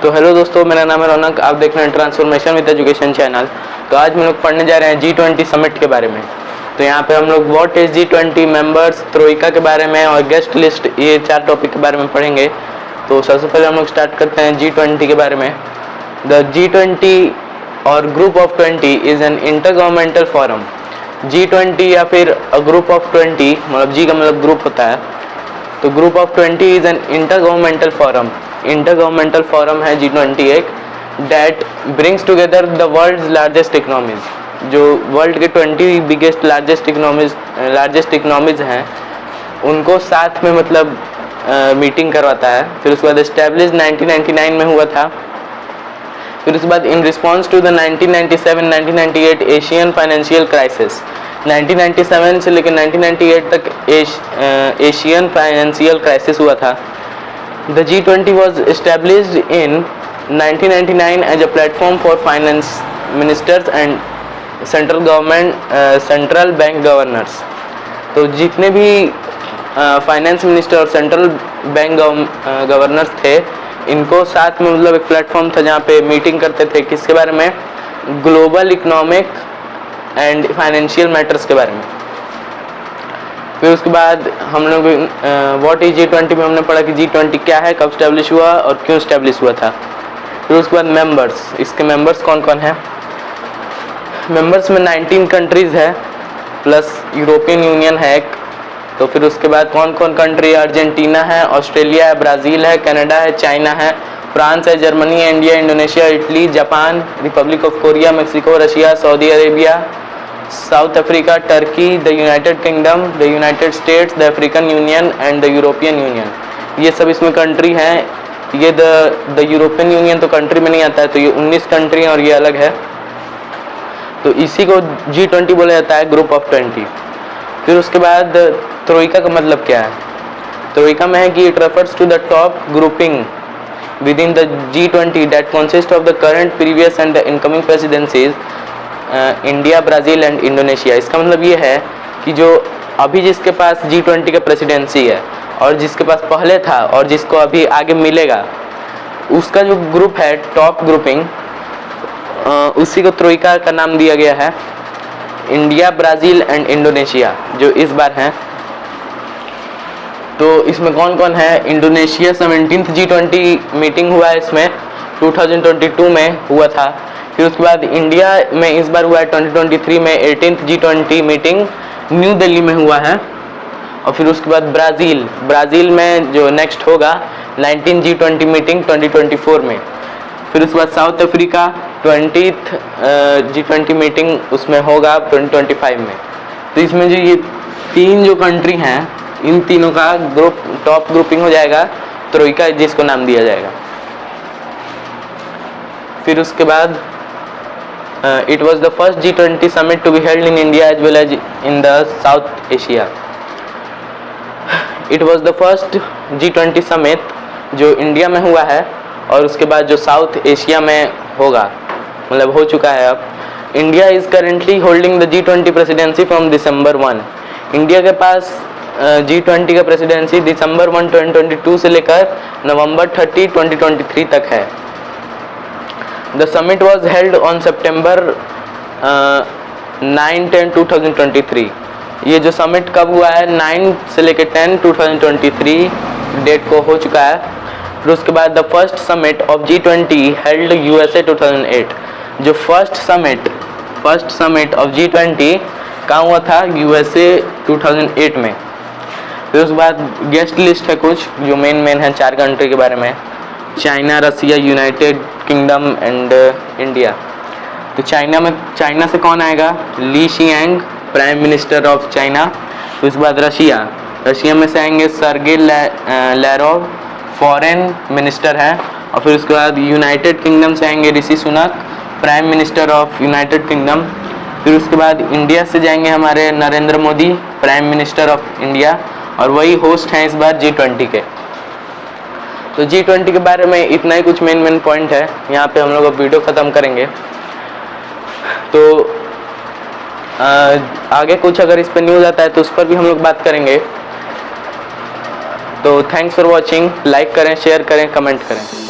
तो हेलो दोस्तों, मेरा नाम है रौनक। आप देख रहे हैं ट्रांसफॉर्मेशन विद एजुकेशन चैनल। तो आज हम लोग पढ़ने जा रहे हैं G20 समिट के बारे में। तो यहाँ पे हम लोग what is G20, members, Troikaa के बारे में और गेस्ट लिस्ट, ये 4 टॉपिक के बारे में पढ़ेंगे। तो सबसे पहले हम लोग स्टार्ट करते हैं G20 के बारे में। द G20 और group of 20 is an inter governmental forum. G20 या फिर ग्रुप ऑफ 20, मतलब G का मतलब ग्रुप होता है, तो group of 20 is an inter governmental forum. Inter governmental forum है G20 एक, that brings together the world's largest economies. जो वर्ल्ड के 20 बिगेस्ट लार्जेस्ट इकोनॉमीज हैं उनको साथ में मतलब मीटिंग करवाता है। फिर उसके बाद एस्टेब्लिश 1999 में हुआ था। फिर उसके बाद in response to the 1997-1998 Asian financial crisis, 1997 से लेकर 1998 तक एशियन फाइनेंशियल क्राइसिस हुआ था। The G20 was established in 1999 as a platform for finance ministers and central bank governors। तो जितने भी फाइनेंस मिनिस्टर और सेंट्रल बैंक गवर्नर्स थे, इनको साथ में मतलब एक प्लेटफॉर्म था जहाँ पे मीटिंग करते थे। किसके बारे में? Global economic and financial matters के बारे में। फिर उसके बाद हम लोग व्हाट इज G20 में हमने पढ़ा कि G20 क्या है, कब स्टैब्लिश हुआ और क्यों स्टैब्लिश हुआ था। फिर उसके बाद मेंबर्स, इसके मेंबर्स कौन कौन है। मेंबर्स में 19 कंट्रीज़ है प्लस यूरोपियन यूनियन है एक। तो फिर उसके बाद कौन कौन कंट्री? अर्जेंटीना है, ऑस्ट्रेलिया है, ब्राज़ील है, कनाडा है, चाइना है, फ्रांस है, जर्मनी है, India, Indonesia, Italy, Japan, Republic of Korea, Mexico, Russia, Saudi Arabia, south Africa, Turkey, the United kingdom, the United states, the African union and the European union. ये सब इसमें country हैं। ये the European union तो country में नहीं आता है, तो ये 19 कंट्री हैं और ये अलग है। तो इसी को G20 बोला जाता है, ग्रुप ऑफ 20। फिर उसके बाद ट्रोइका का मतलब क्या है? ट्रोइका में है कि it refers to the top grouping within the G20 that consists of the current, previous and the incoming presidencies, India, Brazil and Indonesia. इसका मतलब ये है कि जो अभी जिसके पास G20 का प्रेसिडेंसी है और जिसके पास पहले था और जिसको अभी आगे मिलेगा, उसका जो ग्रुप है टॉप ग्रुपिंग, उसी को ट्रोइका का नाम दिया गया है। इंडिया, ब्राज़ील एंड इंडोनेशिया जो इस बार हैं। तो इसमें कौन कौन है? इंडोनेशिया 17th G20 मीटिंग हुआ है, इसमें 2022 में हुआ था। फिर उसके बाद इंडिया में इस बार हुआ है 2023 में 18th G20 meeting new Delhi में हुआ है। और फिर उसके बाद ब्राज़ील में जो नेक्स्ट होगा 19th G20 मीटिंग 2024 में। फिर उसके बाद south Africa 20th G20 meeting उसमें होगा 2025 में। तो इसमें जो ये 3 जो कंट्री हैं, इन तीनों का ग्रुप टॉप ग्रुपिंग हो जाएगा ट्रोइका, जिसको नाम दिया जाएगा। फिर उसके बाद it was the first G20 summit to be held in India as well as in the South Asia। It was the first G20 summit जो इंडिया में हुआ है और उसके बाद जो साउथ एशिया में होगा, मतलब हो चुका है अब। India is currently holding the G20 presidency from December 1। India के पास G20 का प्रेसिडेंसी December 1, 2022 से लेकर November 30, 2023 तक है। The summit was held on September 9-10, 2023। ये जो समिट कब हुआ है? 9 से लेकर 10, 2023 डेट को हो चुका है। फिर उसके बाद the first summit of G20 held USA 2008। जो फर्स्ट समिट ऑफ G20 कहाँ हुआ था? USA 2008 में। फिर उसके बाद गेस्ट लिस्ट है कुछ जो मेन है 4 कंट्री के बारे में, China, Russia, United Kingdom and India. तो चाइना से कौन आएगा? Li Qiang, prime minister of China. फिर उसके बाद रशिया में से आएंगे सर्गे लैरोव, फॉरेन मिनिस्टर है। और फिर उसके बाद यूनाइटेड किंगडम से आएंगे Rishi Sunak, prime minister of United Kingdom. फिर उसके बाद इंडिया से जाएंगे हमारे Narendra Modi, prime minister of India, और वही होस्ट हैं इस बार G20 के। तो G20 के बारे में इतना ही कुछ मेन पॉइंट है। यहाँ पे हम लोग अब वीडियो ख़त्म करेंगे। तो आगे कुछ अगर इस पर न्यूज़ आता है तो उस पर भी हम लोग बात करेंगे। तो थैंक्स फॉर वॉचिंग। लाइक करें, शेयर करें, कमेंट करें।